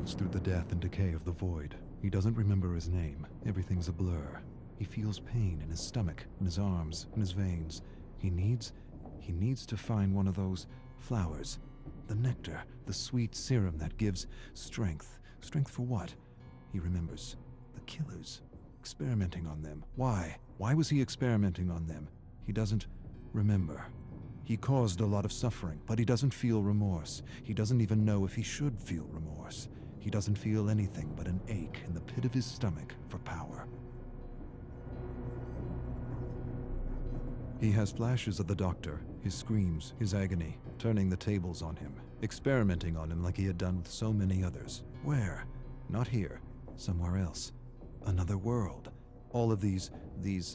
moves through the death and decay of the void. He doesn't remember his name. Everything's a blur. He feels pain in his stomach, in his arms, in his veins. He needs to find one of those flowers. The nectar, the sweet serum that gives strength. Strength for what? He remembers. The killers. Experimenting on them. Why? Why was he experimenting on them? He doesn't remember. He caused a lot of suffering, but he doesn't feel remorse. He doesn't even know if he should feel remorse. He doesn't feel anything but an ache in the pit of his stomach for power. He has flashes of the doctor, his screams, his agony, turning the tables on him, experimenting on him like he had done with so many others. Where? Not here. Somewhere else. Another world. All of these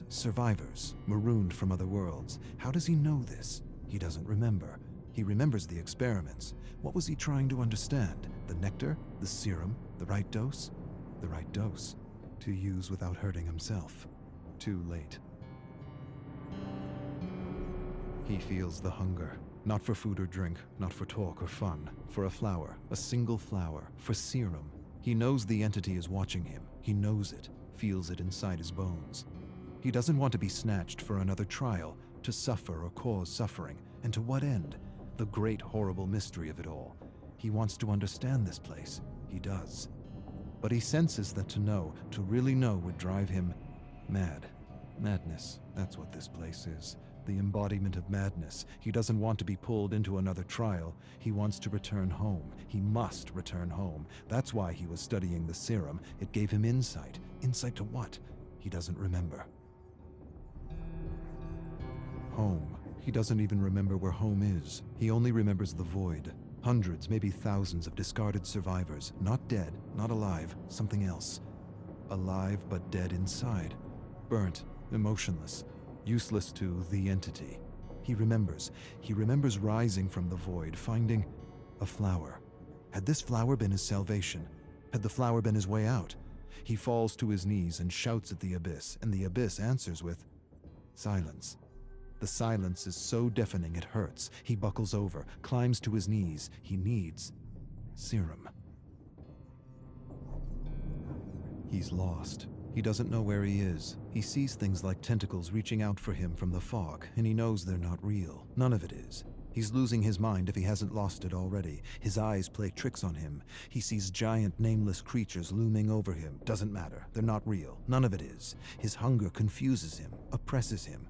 survivors, marooned from other worlds. How does he know this? He doesn't remember. He remembers the experiments. What was he trying to understand? The nectar? The serum? The right dose? The right dose. To use without hurting himself. Too late. He feels the hunger. Not for food or drink, not for talk or fun. For a flower, a single flower, for serum. He knows the entity is watching him. He knows it, feels it inside his bones. He doesn't want to be snatched for another trial, to suffer or cause suffering. And to what end? The great horrible mystery of it all. He wants to understand this place. He does. But he senses that to know, to really know, would drive him mad. Madness, that's what this place is. The embodiment of madness. He doesn't want to be pulled into another trial. He wants to return home. He must return home. That's why he was studying the serum. It gave him insight. Insight to what? He doesn't remember. Home. He doesn't even remember where home is. He only remembers the void. Hundreds, maybe thousands of discarded survivors. Not dead, not alive, something else. Alive but dead inside. Burnt, emotionless. Useless to the entity. He remembers rising from the void, finding a flower. Had this flower been his salvation? Had the flower been his way out? He falls to his knees and shouts at the abyss, and the abyss answers with silence. The silence is so deafening it hurts. He buckles over, climbs to his knees. He needs serum. He's lost. He doesn't know where he is. He sees things like tentacles reaching out for him from the fog, and he knows they're not real. None of it is. He's losing his mind if he hasn't lost it already. His eyes play tricks on him. He sees giant, nameless creatures looming over him. Doesn't matter. They're not real. None of it is. His hunger confuses him, oppresses him.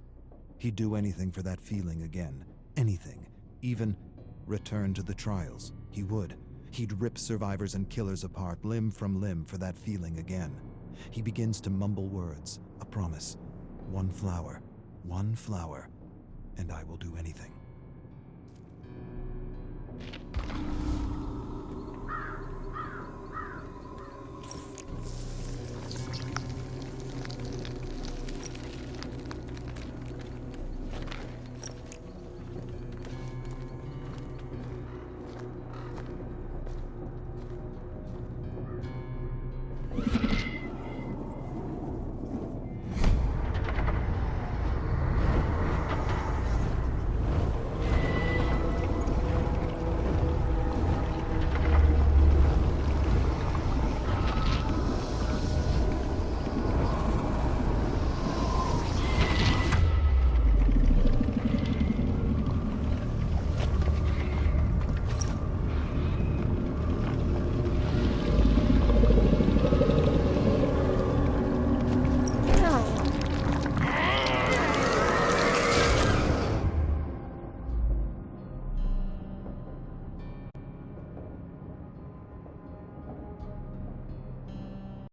He'd do anything for that feeling again. Anything. Even return to the trials. He would. He'd rip survivors and killers apart, limb from limb, for that feeling again. He begins to mumble words, a promise. One flower, and I will do anything.